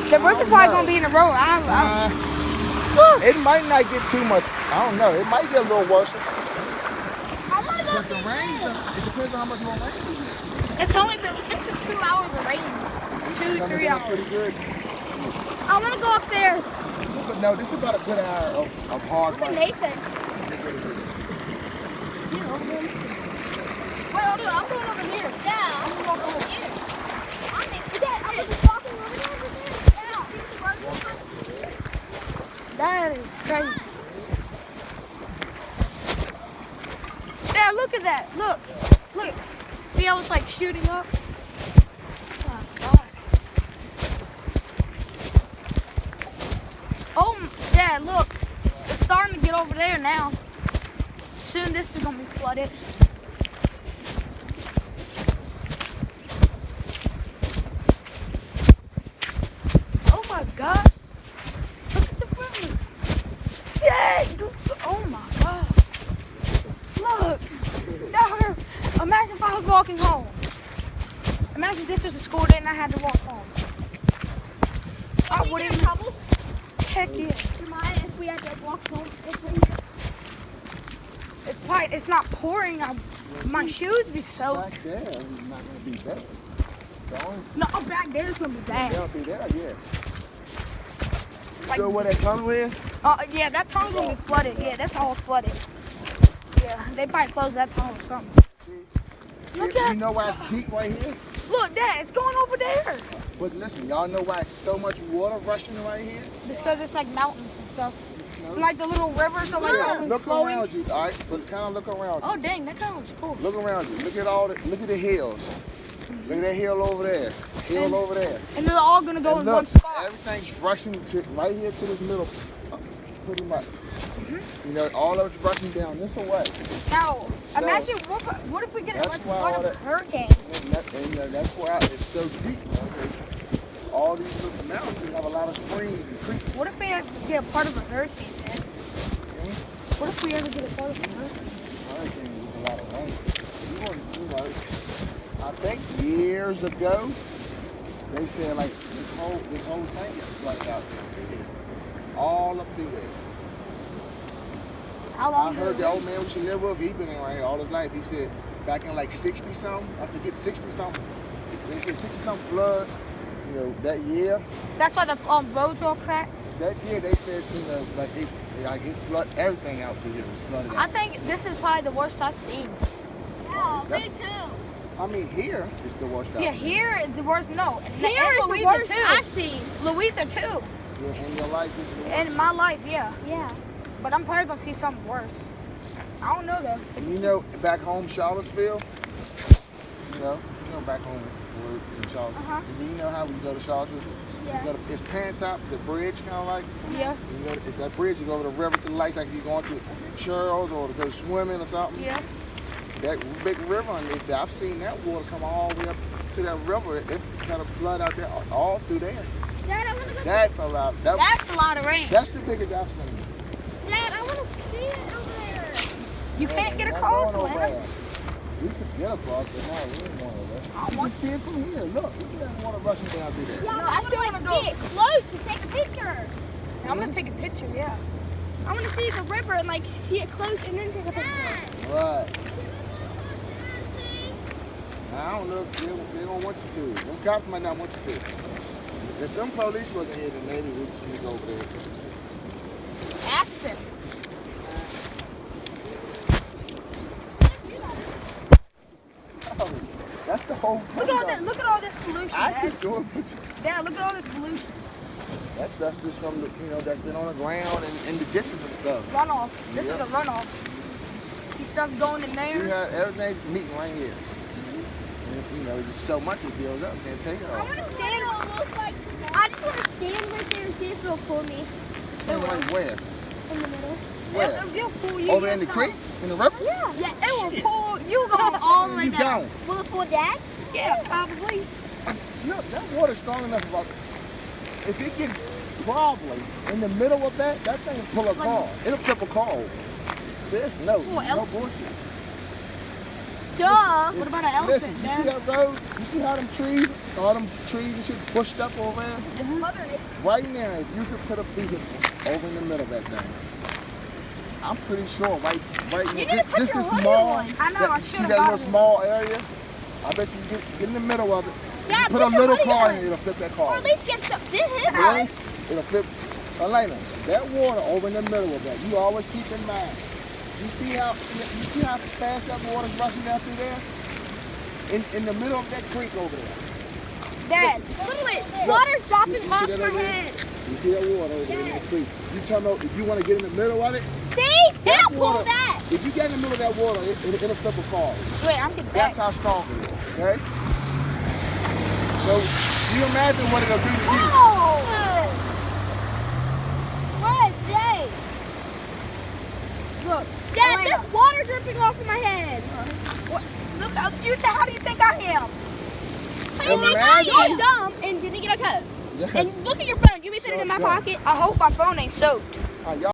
The river's probably gonna be in the road. Look. It might not get too much. I don't know. It might get a little worse. I wanna go But the rain, it depends on how much more rain we get. It's only been, this is 2 hours of rain. 2, 3 hours. Pretty good. I wanna go up there. But no, this is about a good hour of hard Look at rain. Nathan. Wait, hold on. I'm going over here. Yeah, I'm going over here. I'm just walking over there. Yeah. That is crazy. Yeah, look at that. Look. Look. See how it's like shooting up? Oh, God. Oh, yeah, look. It's starting to get over there now. Soon this is going to be flooded. Oh my gosh. Look at the river. Dang. Oh my God. Look. That hurt. Imagine if I was walking home. Imagine this was a school day and I had to walk home. I wouldn't get in trouble. Heck yeah. Do you mind if we had to walk home? It's fine. It's not pouring. My shoes be soaked. Back there, it's not going to be bad. No, back there's gonna be bad. They'll be there, yeah. Like, You know where that tunnel is? Yeah, that tunnel's gonna be flooded. Yeah, that's all flooded. Yeah, they probably closed that tunnel or something. Look You at, know why it's deep right here? look, Dad, it's going over there. But listen, y'all know why it's so much water rushing right here? It's because it's like mountains and stuff. No. And like the little rivers are like all Look flowing. around you, all right? But kind of look around you. Oh dang, that kind of looks cool. Look around you. Look at look at the hills. Look at that hill over there. Hill over there. And they're all gonna go And in look, one spot. everything's rushing to right here to this middle, pretty much. You know, all of it's rushing down this way. Now, So- imagine what if we get That's like why one all of that- hurricanes? And that's why it's so deep. Okay? All these little mountains have a lot of springs and creeks. What if we have to get a part of a hurricane, Dad? Okay? What if we ever get a part of a hurricane? Hurricanes with a lot of rain. You know, I think years ago, they said like this whole thing is flooded out there. All up through there. How I long? heard the old man we should live with, he been around here all his life. He said back in like 60 something, I forget 60 something. They said 60 something flood, you know, that year. That's why the roads all cracked. That year they said, you know, like it flood everything out through here was flooded I out. think this is probably the worst I've seen. Yeah, me too. I mean here is the worst out Yeah, there. here is the worst. No, Here is the Louisa worst too. I've seen. Louisa too. Yeah, in your life is the worst. In my life, yeah. Yeah. But I'm probably gonna see something worse. I don't know though. And you know, back home, Charlottesville, you know back home in Charlottesville. Uh-huh. Do you know how we go to Charlottesville? Yeah. You go to, it's Pantop, the bridge kind of like. Yeah. You go, it's that bridge, you go over the river to the lights like you're going to Churros or to go swimming or something. Yeah. That big river, and I've seen that water come all the way up to that river. It kind of flood out there, all through there. Dad, I want to go. That's a lot. That's a lot of rain. That's the biggest I've seen. Dad, I want to see it over there. You can't get Not across, going over man. there. We could get across, but no, we ain't going over there. I You want can see it from here. Look, look at that water rushing down through there. Yeah, No, but I still wanna go. see it close and take a picture. I'm gonna take a picture, yeah. I want to see the river and like see it close and then take a picture. Right. I don't know if they don't want you to. Them cops might not want you to. If them police wasn't here, then maybe we should go over there. Ask them. Oh, that's the whole thing. Look at all this pollution, I Dad. just doing what you. Dad, look at all this pollution. That stuff's just from the, that's been on the ground and the ditches and stuff. Runoff. This is Yeah. a runoff. See stuff going in You there. have everything's meeting right here. And, there's just so much it builds up. Can't take it I all. want to stand. I just want to stand right there and see if it'll pull me Stand right where? in the middle. Where? It'll pull you. Over in the creek? In the river? Yeah. Yeah, it will pull you going all the way You down. don't. Will it pull Dad? Yeah, probably. Look, that water's strong enough. If it gets probably in the middle of that thing will pull a car. It'll flip a car over. See? No Pull bullshit. Duh. What about an Listen, elephant, you see that road? You see how them trees, all them trees and shit pushed up over there? Right now, if you could put a vehicle over in the middle of that thing, I'm pretty sure right You need now, to put this your is hoodie small. on. I know, I See should've that bought little it. small area? I bet you get in the middle of it. Dad, Put a put your little hoodie car on. in it, it'll flip that Or car. at least get some. This hit Really? It'll flip. Elena, that water over in the middle of that, you always keep in mind. You see how fast that water's rushing down through there? In the middle of that creek over there. Dad, Literally, Look, water's dropping you see off that my over there? head. You see that water over there in that creek? You talking about if you want to get in the middle of it? See? That Now pull water- that. If you get in the middle of that water, it'll flip a car. wait, I'm getting back. That's how strong it is, okay? So, you imagine what it'll do to you. Oh! What a day. Look, Dad, Elena. there's water dripping off of my head. Look, how do you think I am? Imagine. You're dumb and didn't get a coat. Yeah. And look at your phone. You be putting it in my Shut up. pocket. I hope my phone ain't soaked. Y'all